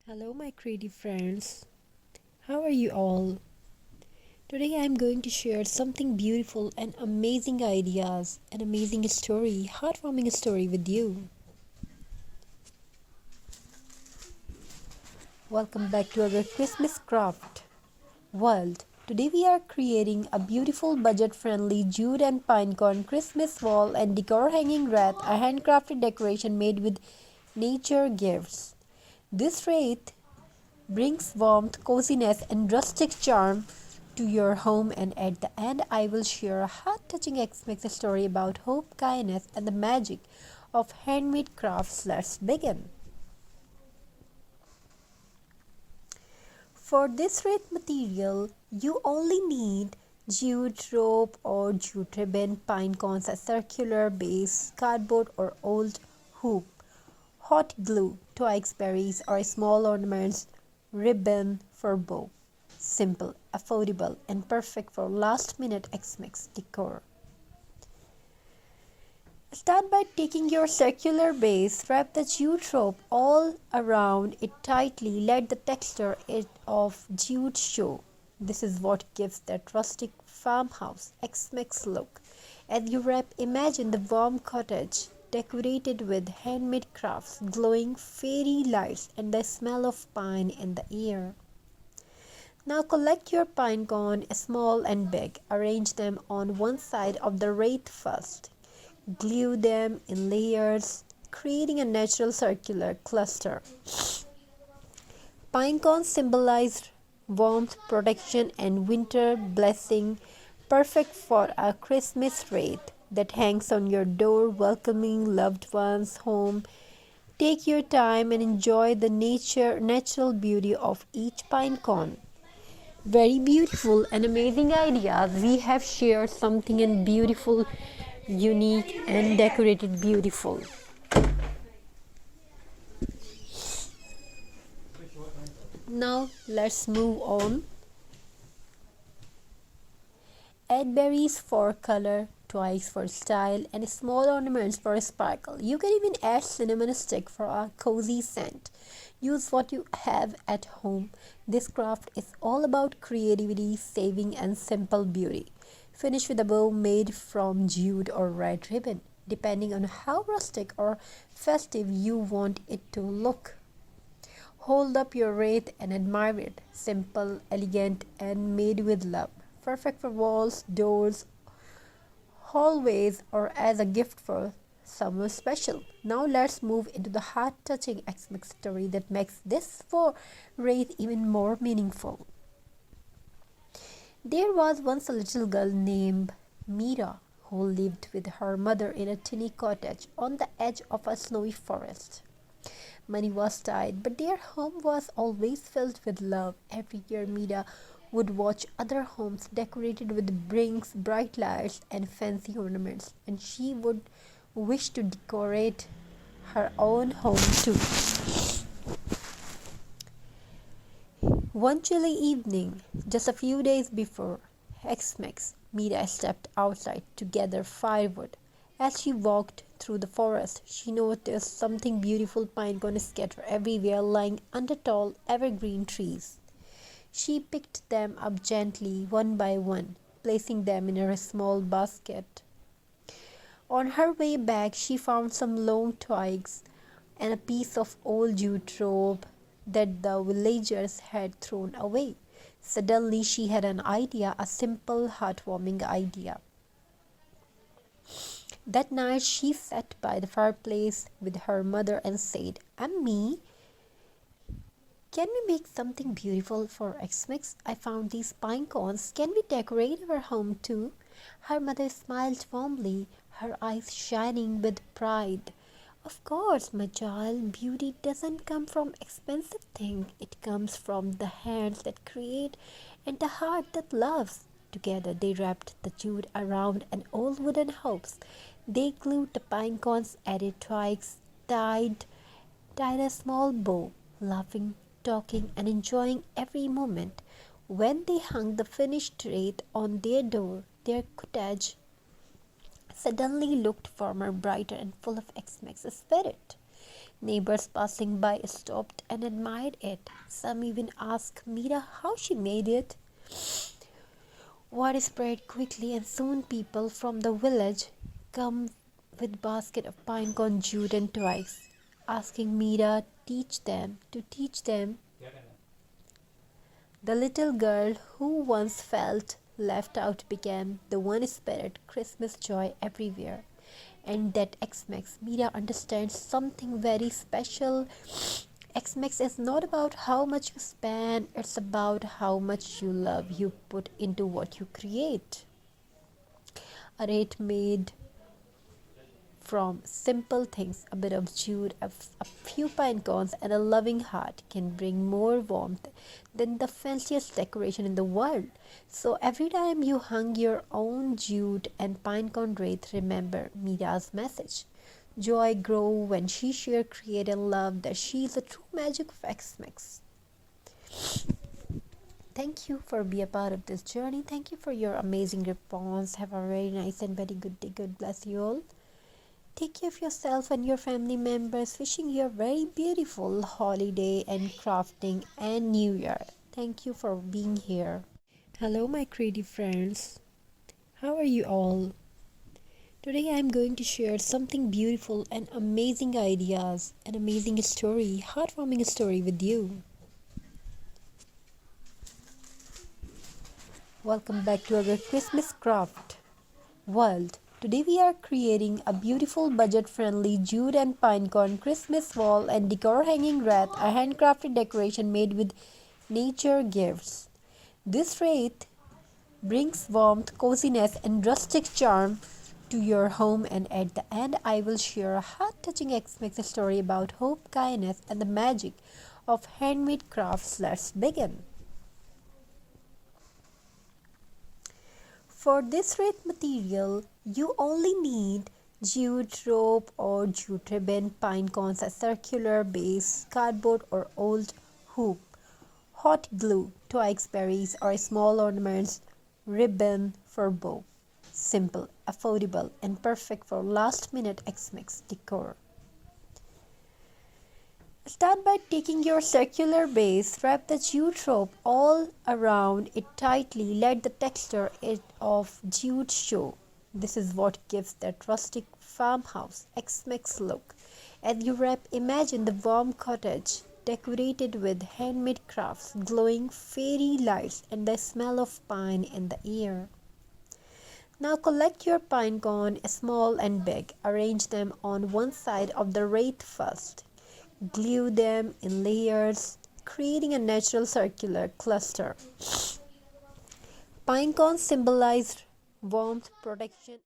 Hello, my creative friends. How are you all? Today I am going to share something beautiful and amazing ideas, an amazing story, heartwarming story with you. Welcome back to our Christmas craft world. Today we are creating a beautiful budget-friendly jute and pinecone Christmas wall and decor hanging wreath, a handcrafted decoration made with nature gifts. This wreath brings warmth, coziness, and rustic charm to your home. And at the end, I will share a heart-touching Xmas story about hope, kindness, and the magic of handmade crafts. Let's begin. For this red material, you only need jute rope or jute ribbon, pine cones, a circular base, cardboard or old hoop, hot glue, twigs, berries, or small ornaments, ribbon for bow. Simple, affordable, and perfect for last-minute Xmas decor. Start by taking your circular base, wrap the jute rope all around it tightly, let the texture of jute show. This is what gives that rustic farmhouse Xmas look. As you wrap, imagine the warm cottage decorated with handmade crafts, glowing fairy lights, and the smell of pine in the air. Now collect your pine cone, small and big. Arrange them on one side of the wreath first. Glue them in layers, creating a natural circular cluster. Pine cones symbolize warmth, protection, and winter blessing, perfect for a Christmas wreath that hangs on your door, welcoming loved ones home. Take your time and enjoy the natural beauty of each pine cone. Very beautiful and amazing ideas. We have shared something in beautiful, unique, and decorated beautiful. Now let's move on. Add berries for color, twigs for style, and small ornaments for sparkle. You can even add cinnamon stick for a cozy scent. Use what you have at home. This craft is all about creativity, saving, and simple beauty. Finish with a bow made from jute or red ribbon, depending on how rustic or festive you want it to look. Hold up your wreath and admire it. Simple, elegant, and made with love. Perfect for walls, doors, hallways, or as a gift for someone special. Now let's move into the heart-touching Xmas story that makes this wreath even more meaningful. There was once a little girl named Mira who lived with her mother in a tiny cottage on the edge of a snowy forest. Money was tight, but their home was always filled with love. Every year, Mira would watch other homes decorated with rings, bright lights, and fancy ornaments, and she would wish to decorate her own home too. One chilly evening, just a few days before Xmas, Mira stepped outside to gather firewood. As she walked through the forest, she noticed something beautiful pine cones scattered everywhere, lying under tall evergreen trees. She picked them up gently, one by one, placing them in her small basket. On her way back, she found some long twigs and a piece of old jute rope that the villagers had thrown away. Suddenly, she had an idea, a simple, heartwarming idea. That night, she sat by the fireplace with her mother and said, "Ammi, can we make something beautiful for Xmas? I found these pine cones. Can we decorate our home too?" Her mother smiled warmly, her eyes shining with pride. "Of course, my child, beauty doesn't come from expensive things. It comes from the hands that create and the heart that loves." Together they wrapped the jute around an old wooden house. They glued the pine cones, added twigs, tied a small bow, laughing, talking, and enjoying every moment. When they hung the finished wreath on their door, their cottage suddenly looked warmer, brighter, and full of Xmas spirit. Neighbors passing by stopped and admired it. Some even asked Mira how she made it. Word spread quickly, and soon people from the village come with basket of pine cone, jute, and twigs, asking Mira to teach them. The little girl who once felt left out became the one spirit Christmas joy everywhere. And that X-Max Mira understands something very special. X-Max is not about how much you spend, it's about how much you love you put into what you create. A rate made from simple things, a bit of jute, a few pine cones, and a loving heart can bring more warmth than the fanciest decoration in the world. So every time you hung your own jute and pine cone wreath, remember Mira's message. Joy grow when she shared creative love, that she is the true magic of X-Mix. Thank you for being a part of this journey. Thank you for your amazing response. Have a very nice and very good day. God bless you all. Take care of yourself and your family members. Wishing you a very beautiful holiday and crafting and New Year. Thank you for being here. Hello, my creative friends. How are you all? Today I am going to share something beautiful and amazing ideas, an amazing story, heartwarming story with you. Welcome back to our Christmas craft world. Today we are creating a beautiful budget-friendly jute and pinecone Christmas wall and decor hanging wreath, a handcrafted decoration made with nature gifts. This wreath brings warmth, coziness, and rustic charm to your home, and at the end I will share a heart-touching X-Max story about hope, kindness, and the magic of handmade crafts. Let's begin. For this wreath material, you only need jute rope or jute ribbon, pine cones, a circular base, cardboard or old hoop, hot glue, twigs, berries, or small ornaments, ribbon for bow. Simple, affordable, and perfect for last-minute X-Mix decor. Start by taking your circular base, wrap the jute rope all around it tightly, let the texture of jute show. This is what gives that rustic farmhouse X-Mix look. As you wrap, imagine the warm cottage decorated with handmade crafts, glowing fairy lights, and the smell of pine in the air. Now collect your pine cone, small and big. Arrange them on one side of the wreath first. Glue them in layers, creating a natural circular cluster. Pine cones symbolize warmth, protection,